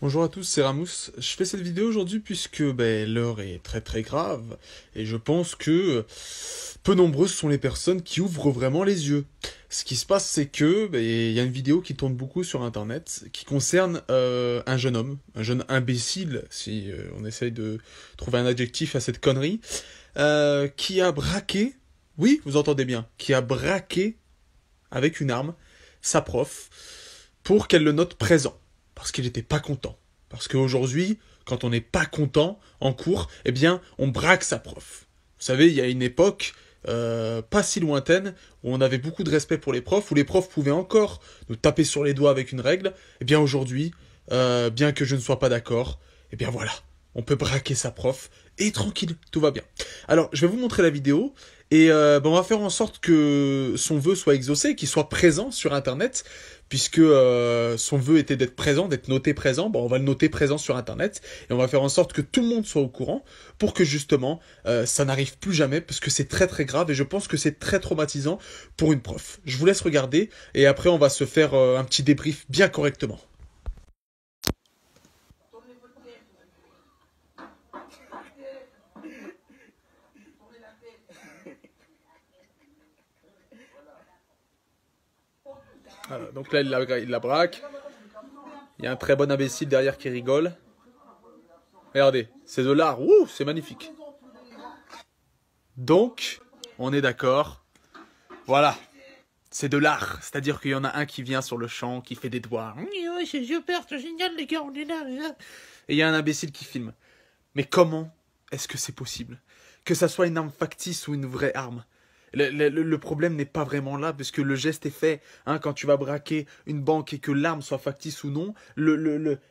Bonjour à tous, c'est Ramous. Je fais cette vidéo aujourd'hui puisque l'heure est très très grave et je pense que peu nombreuses sont les personnes qui ouvrent vraiment les yeux. Ce qui se passe, c'est que il y a une vidéo qui tourne beaucoup sur internet qui concerne un jeune homme, un jeune imbécile, si on essaye de trouver un adjectif à cette connerie, qui a braqué, oui, vous entendez bien, qui a braqué avec une arme sa prof pour qu'elle le note présent. Parce qu'il n'était pas content. Parce qu'aujourd'hui, quand on n'est pas content en cours, eh bien, on braque sa prof. Vous savez, il y a une époque pas si lointaine où on avait beaucoup de respect pour les profs, où les profs pouvaient encore nous taper sur les doigts avec une règle. Eh bien, aujourd'hui, bien que je ne sois pas d'accord, eh bien voilà, on peut braquer sa prof et tranquille, tout va bien. Alors, je vais vous montrer la vidéo et on va faire en sorte que son vœu soit exaucé, qu'il soit présent sur Internet, puisque son vœu était d'être présent, d'être noté présent. On va le noter présent sur Internet et on va faire en sorte que tout le monde soit au courant pour que justement ça n'arrive plus jamais, parce que c'est très très grave et je pense que c'est très traumatisant pour une prof. Je vous laisse regarder et après on va se faire un petit débrief bien correctement. Voilà, donc là, il la braque. Il y a un très bon imbécile derrière qui rigole. Regardez, c'est de l'art. Ouh, c'est magnifique. Donc, on est d'accord. Voilà, c'est de l'art. C'est-à-dire qu'il y en a un qui vient sur le champ, qui fait des doigts. C'est super, c'est génial les gars, on est là. Et il y a un imbécile qui filme. Mais comment est-ce que c'est possible? Que ça soit une arme factice ou une vraie arme? Le problème n'est pas vraiment là, parce que le geste est fait. Quand tu vas braquer une banque et que l'arme soit factice ou non,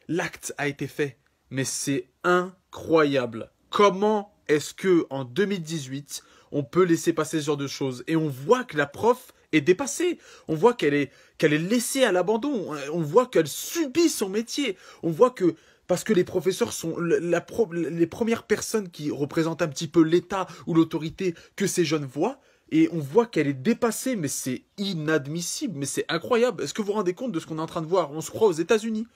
l'acte a été fait. Mais c'est incroyable. Comment est-ce que en 2018, on peut laisser passer ce genre de choses? Et on voit que la prof est dépassée. On voit qu'elle est laissée à l'abandon. On voit qu'elle subit son métier. On voit que parce que les professeurs sont les premières personnes qui représentent un petit peu l'État ou l'autorité que ces jeunes voient. Et on voit qu'elle est dépassée, mais c'est inadmissible, mais c'est incroyable. Est-ce que vous vous rendez compte de ce qu'on est en train de voir? On se croit aux États-Unis.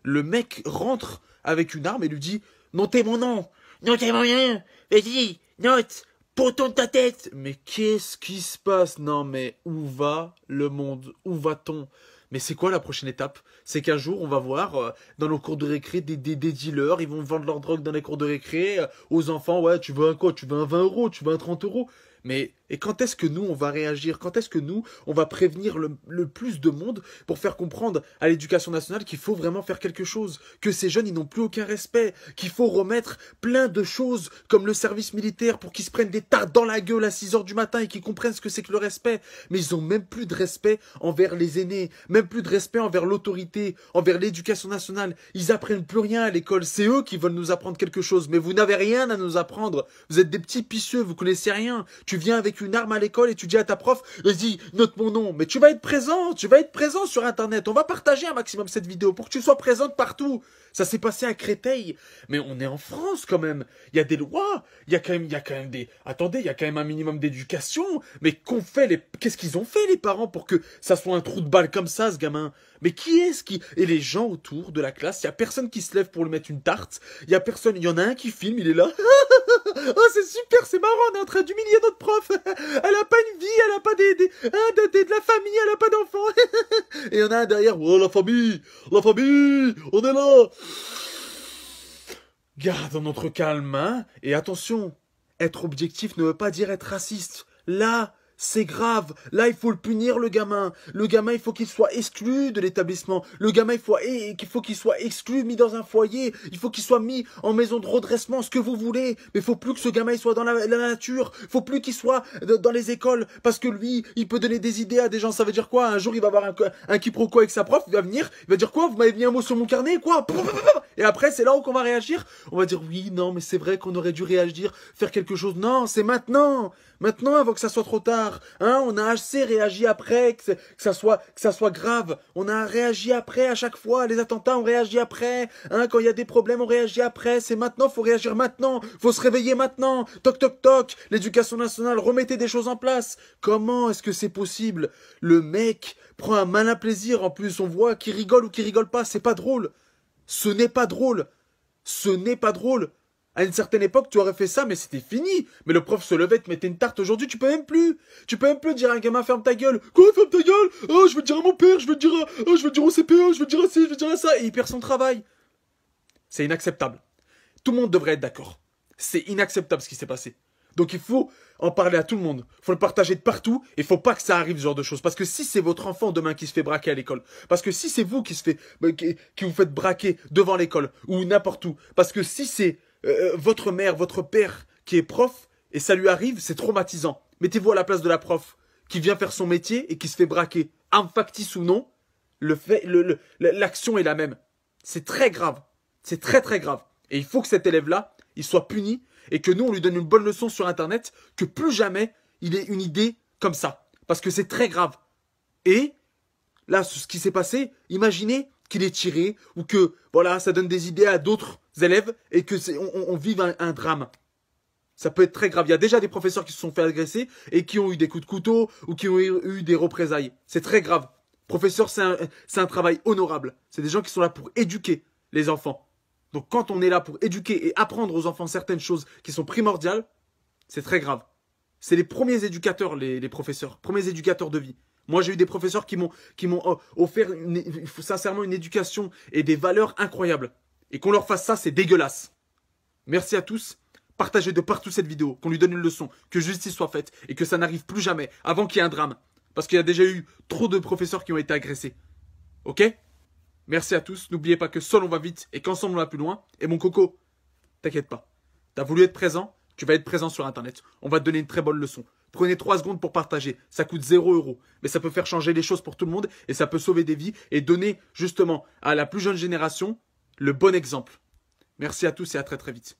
Le mec rentre avec une arme et lui dit notez mon nom, notez mon nom, vas-y, note, poton de ta tête. Mais qu'est-ce qui se passe? Non, mais où va le monde? Où va-t-on? Mais c'est quoi la prochaine étape? C'est qu'un jour, on va voir dans nos cours de récré des dealers, ils vont vendre leur drogue dans les cours de récré aux enfants. Ouais, tu veux un quoi? Tu veux un 20 euros? Tu veux un 30 euros? Mais et quand est-ce que nous, on va réagir? Quand est-ce que nous, on va prévenir le plus de monde pour faire comprendre à l'éducation nationale qu'il faut vraiment faire quelque chose? Que ces jeunes, ils n'ont plus aucun respect, qu'il faut remettre plein de choses comme le service militaire pour qu'ils se prennent des tartes dans la gueule à 6 heures du matin et qu'ils comprennent ce que c'est que le respect. Mais ils ont même plus de respect envers les aînés, même plus de respect envers l'autorité, envers l'éducation nationale. Ils apprennent plus rien à l'école. C'est eux qui veulent nous apprendre quelque chose. Mais vous n'avez rien à nous apprendre. Vous êtes des petits pisseux, vous connaissez rien. Tu viens avec une arme à l'école et tu dis à ta prof, vas-y, note mon nom. Mais tu vas être présent sur Internet. On va partager un maximum cette vidéo pour que tu sois présente partout. Ça s'est passé à Créteil. Mais on est en France quand même. Il y a des lois. Il y a quand même des... Attendez, il y a quand même un minimum d'éducation. Mais qu'est-ce qu'ils ont fait les parents pour que ça soit un trou de balle comme ça, ce gamin? Mais qui est-ce qui... Et les gens autour de la classe, il y a personne qui se lève pour lui mettre une tarte. Il y a personne... Il y en a un qui filme, il est là. Oh, c'est super, c'est marrant, on est en train d'humilier notre prof. Elle a pas une vie, elle a pas de la famille, elle a pas d'enfants. Et il y en a un derrière, oh la famille, on est là. Gardons notre calme, hein. Et attention, être objectif ne veut pas dire être raciste. Là, c'est grave. Là, il faut le punir, le gamin. Le gamin, il faut qu'il soit exclu de l'établissement. Le gamin, il faut qu'il soit exclu, mis dans un foyer. Il faut qu'il soit mis en maison de redressement, ce que vous voulez. Mais il faut plus que ce gamin il soit dans la nature. Il faut plus qu'il soit dans les écoles. Parce que lui, il peut donner des idées à des gens. Ça veut dire quoi? Un jour, il va avoir un quiproquo avec sa prof. Il va venir, il va dire quoi? Vous m'avez mis un mot sur mon carnet, quoi? Et après, c'est là où on va réagir. On va dire, oui, non, mais c'est vrai qu'on aurait dû réagir, faire quelque chose. Non, c'est maintenant. Maintenant, avant que ça soit trop tard. On a assez réagi après, que ça soit grave. On a réagi après à chaque fois. Les attentats, on réagit après. Quand il y a des problèmes, on réagit après. C'est maintenant, faut réagir maintenant. Faut se réveiller maintenant. Toc, toc, toc. L'éducation nationale, remettez des choses en place. Comment est-ce que c'est possible? Le mec prend un malin plaisir. En plus, on voit qu'il rigole ou qu'il rigole pas. C'est pas drôle. Ce n'est pas drôle. Ce n'est pas drôle. À une certaine époque, tu aurais fait ça, mais c'était fini. Mais le prof se levait, te mettait une tarte. Aujourd'hui, tu peux même plus. Tu peux même plus dire à un gamin, ferme ta gueule. Quoi, ferme ta gueule? Oh, je vais le dire à mon père, je vais le dire je vais le dire au CPE, je vais le dire à ci, je vais le dire à ça. Et il perd son travail. C'est inacceptable. Tout le monde devrait être d'accord. C'est inacceptable ce qui s'est passé. Donc il faut en parler à tout le monde. Il faut le partager de partout. Et il faut pas que ça arrive ce genre de choses. Parce que si c'est votre enfant demain qui se fait braquer à l'école, parce que si c'est vous qui vous faites braquer devant l'école ou n'importe où, parce que si c'est votre mère, votre père qui est prof et ça lui arrive, c'est traumatisant. Mettez-vous à la place de la prof qui vient faire son métier et qui se fait braquer. Arme factice ou non, l'action est la même. C'est très grave. C'est très très grave. Et il faut que cet élève-là, il soit puni et que nous, on lui donne une bonne leçon sur Internet, que plus jamais il ait une idée comme ça. Parce que c'est très grave. Et là, ce qui s'est passé, imaginez qu'il est tiré ou que voilà, ça donne des idées à d'autres élèves et que on vive un drame. Ça peut être très grave. Il y a déjà des professeurs qui se sont fait agresser et qui ont eu des coups de couteau ou qui ont eu des représailles. C'est très grave. Professeur, c'est un travail honorable. C'est des gens qui sont là pour éduquer les enfants. Donc quand on est là pour éduquer et apprendre aux enfants certaines choses qui sont primordiales, c'est très grave. C'est les premiers éducateurs, les professeurs, premiers éducateurs de vie. Moi, j'ai eu des professeurs qui m'ont offert sincèrement une éducation et des valeurs incroyables. Et qu'on leur fasse ça, c'est dégueulasse. Merci à tous. Partagez de partout cette vidéo, qu'on lui donne une leçon, que justice soit faite et que ça n'arrive plus jamais, avant qu'il y ait un drame. Parce qu'il y a déjà eu trop de professeurs qui ont été agressés. Ok ? Merci à tous. N'oubliez pas que seul on va vite et qu'ensemble on va plus loin. Et mon coco, t'inquiète pas. T'as voulu être présent, tu vas être présent sur Internet. On va te donner une très bonne leçon. Prenez 3 secondes pour partager. Ça coûte 0 €. Mais ça peut faire changer les choses pour tout le monde et ça peut sauver des vies et donner justement à la plus jeune génération le bon exemple. Merci à tous et à très très vite.